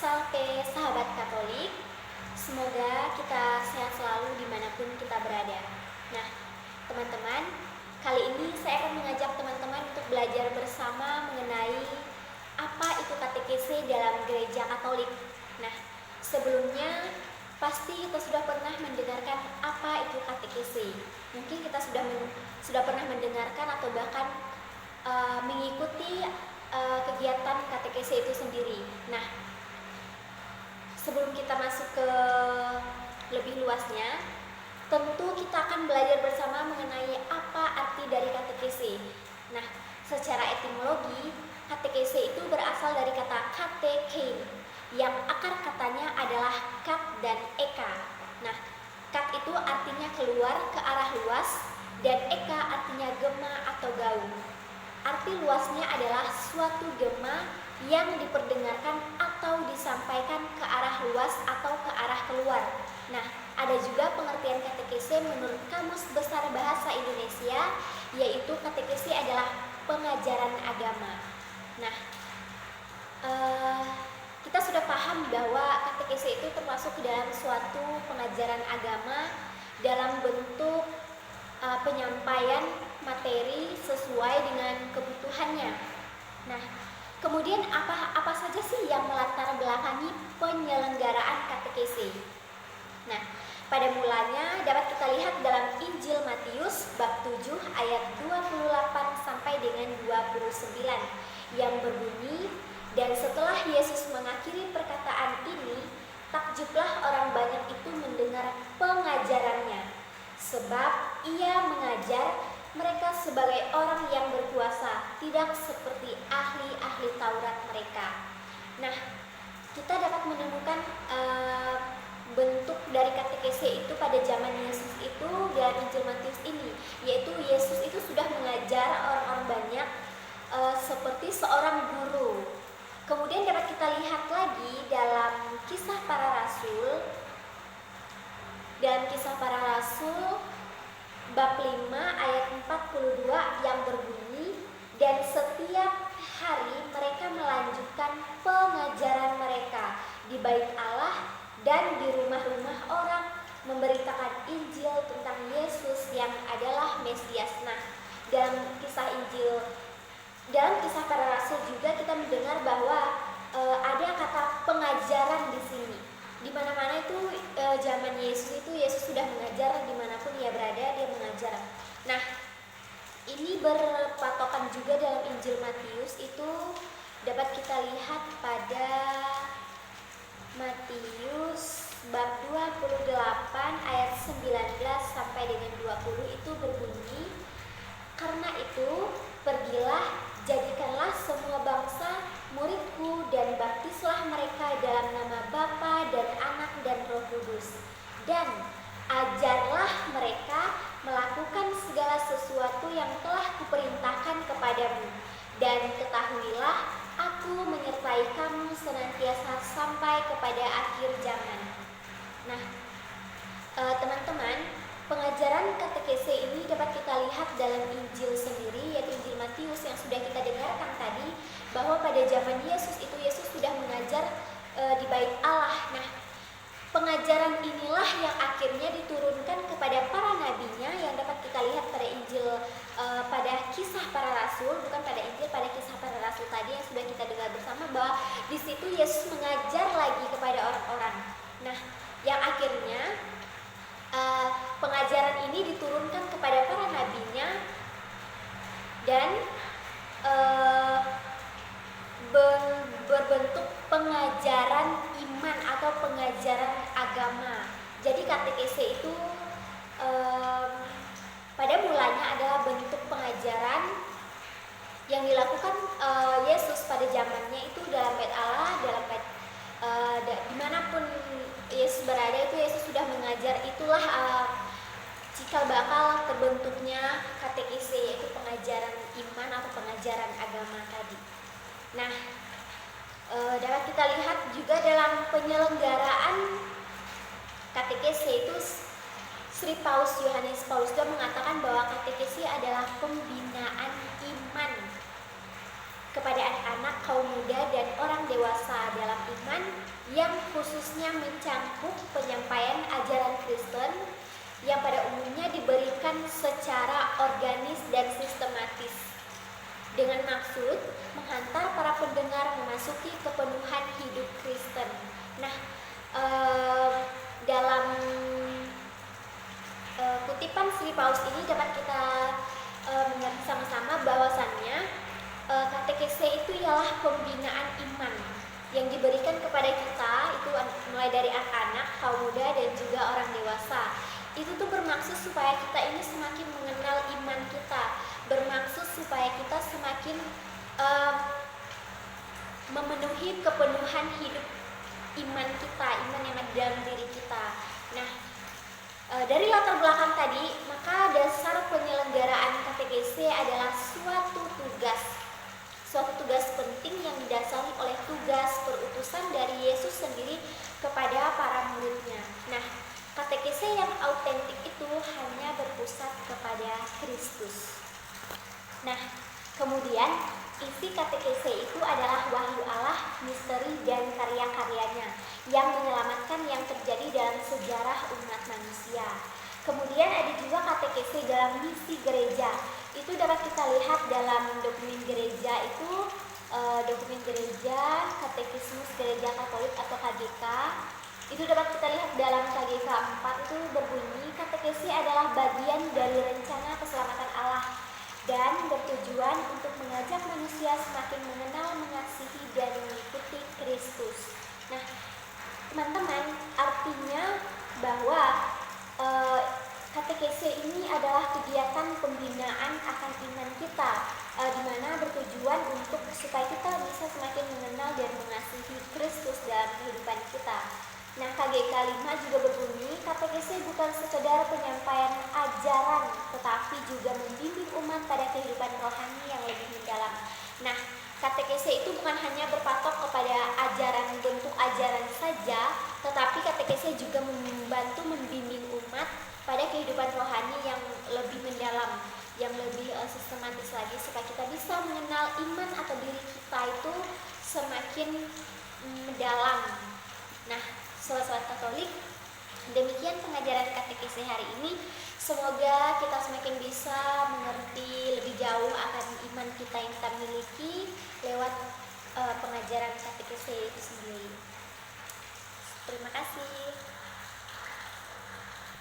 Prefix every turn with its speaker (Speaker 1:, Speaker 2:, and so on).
Speaker 1: Salve sahabat Katolik, semoga kita sehat selalu dimanapun kita berada. Nah, teman-teman, kali ini saya akan mengajak teman-teman untuk belajar bersama mengenai apa itu katekese dalam gereja Katolik. Nah, sebelumnya pasti kita sudah pernah mendengarkan apa itu katekese. Mungkin kita sudah pernah mendengarkan atau bahkan mengikuti kegiatan katekese itu sendiri. Nah, sebelum kita masuk ke lebih luasnya, tentu kita akan belajar bersama mengenai apa arti dari katekese. Nah, secara etimologi, katekese itu berasal dari kata katekein, yang akar katanya adalah kat dan eka. Nah, kat itu artinya keluar ke arah luas, dan eka artinya gema atau gaung. Arti luasnya adalah suatu gema yang diperdengarkan atau disampaikan ke arah luas atau ke arah keluar. Nah, ada juga pengertian katekese menurut Kamus Besar Bahasa Indonesia, yaitu katekese adalah pengajaran agama. Nah, kita sudah paham bahwa katekese itu termasuk ke dalam suatu pengajaran agama dalam bentuk penyampaian materi sesuai dengan kebutuhannya. Nah, kemudian apa saja sih yang melatar belakangi penyelenggaraan katekese? Nah, pada mulanya dapat kita lihat dalam Injil Matius bab 7 ayat 28 sampai dengan 29 yang berbunyi, "Dan setelah Yesus mengakhiri perkataan ini, takjublah orang banyak itu mendengar pengajarannya, sebab ia mengajar mereka sebagai orang yang berkuasa, tidak seperti ahli-ahli Taurat mereka." Nah, kita dapat menemukan bentuk dari katekese itu pada zaman Yesus itu dalam Injil Matius ini, yaitu Yesus itu sudah mengajar orang-orang banyak seperti seorang guru. Kemudian dapat kita lihat lagi dalam Kisah Para Rasul. Dalam Kisah Para Rasul bab 5 ayat 42 yang berbunyi, "Dan setiap hari mereka melanjutkan pengajaran mereka di bait Allah dan di rumah-rumah orang, memberitakan Injil tentang Yesus yang adalah Mesias." Nah, dalam kisah Para Rasul juga kita mendengar bahwa ada kata pengajaran di sini. Di mana-mana itu zaman Yesus itu Yesus sudah mengajar, dimanapun ia berada dia mengajar. Nah, ini berpatokan juga dalam Injil Matius itu dapat kita lihat pada Matius bab 28 ayat 19 sampai dengan 20 itu berbunyi, "Karena itu pergilah, jadikanlah semua bangsa muridku dan baptislah mereka dalam nama Bapa dan Anak dan Roh Kudus, dan ajarlah mereka melakukan segala sesuatu yang telah kuperintahkan kepadamu, dan ketahuilah aku menyertai kamu senantiasa sampai kepada akhir zaman." Nah, teman-teman, pengajaran katekese ini dapat kita lihat dalam Injil sendiri, yaitu Injil Matius yang sudah kita dengarkan tadi, bahwa pada zaman Yesus itu Yesus sudah mengajar di bait Allah. Nah, pengajaran inilah yang akhirnya diturunkan kepada para nabinya yang dapat kita lihat pada Injil, pada Kisah Para Rasul, bukan pada Injil, pada Kisah Para Rasul tadi yang sudah kita dengar bersama, bahwa di situ Yesus mengajar lagi kepada orang-orang. Nah, yang akhirnya pengajaran ini diturunkan kepada para nabinya dan berbentuk pengajaran iman atau pengajaran agama. Jadi katekese itu pada mulanya adalah bentuk pengajaran yang dilakukan Yesus pada zamannya itu dalam bait Allah, dalam bait dimanapun Yesus berada itu Yesus sudah mengajar. Itulah cikal bakal terbentuknya katekese, yaitu pengajaran iman atau pengajaran agama tadi. Nah, dapat kita lihat juga dalam penyelenggaraan katekese itu Sri Paus Yohanes Paulus II mengatakan bahwa katekese adalah pembinaan iman kepada anak-anak, kaum muda, dan orang dewasa dalam iman khususnya mencangkup penyampaian ajaran Kristen yang pada umumnya diberikan secara organis dan sistematis dengan maksud menghantar para pendengar memasuki kepenuhan hidup Kristen. Nah, dalam kutipan Sri Paus ini dapat kita mengerti sama-sama bahwasannya katekese itu ialah pembinaan iman yang diberikan kepada kita, itu mulai dari anak-anak, kaum muda, dan juga orang dewasa. Itu tuh bermaksud supaya kita ini semakin mengenal iman kita, bermaksud supaya kita semakin memenuhi kepenuhan hidup iman kita, iman yang ada dalam diri kita. Nah, dari latar belakang tadi, maka dasar penyelenggaraan katekese adalah suatu tugas penting yang didasari oleh tugas perutusan dari Yesus sendiri kepada para muridnya. Nah, katekese yang autentik itu hanya berpusat kepada Kristus. Nah, kemudian isi katekese itu adalah wahyu Allah, misteri, dan karya-karyanya yang menyelamatkan yang terjadi dalam sejarah umat manusia. Kemudian ada juga katekese dalam misi gereja. Itu dapat kita lihat dalam dokumen gereja itu, dokumen gereja Katekismus Gereja Katolik atau KGK. Itu dapat kita lihat dalam KGK 4 itu berbunyi, katekese adalah bagian dari rencana keselamatan Allah dan bertujuan untuk mengajak manusia semakin mengenal, mengasihi, dan mengikuti Kristus. Nah, teman-teman, artinya bahwa katekese ini adalah kegiatan pembinaan akan iman kita, di mana bertujuan untuk supaya kita bisa semakin mengenal dan mengasihi Kristus dalam kehidupan kita. Nah, KGK 5 juga berbunyi, katekese bukan sekedar penyampaian ajaran, tetapi juga membimbing umat pada kehidupan rohani yang lebih mendalam. Nah, katekese itu bukan hanya berpatok kepada ajaran, bentuk ajaran saja, tetapi katekese juga membantu membimbing umat pada kehidupan rohani yang lebih mendalam, yang lebih sistematis lagi, supaya kita bisa mengenal iman atau diri kita itu semakin mendalam. Nah, sobat-sobat Katolik, demikian pengajaran katekese hari ini. Semoga kita semakin bisa mengerti lebih jauh akan iman kita yang kita miliki lewat pengajaran katekese itu sendiri. Terima kasih.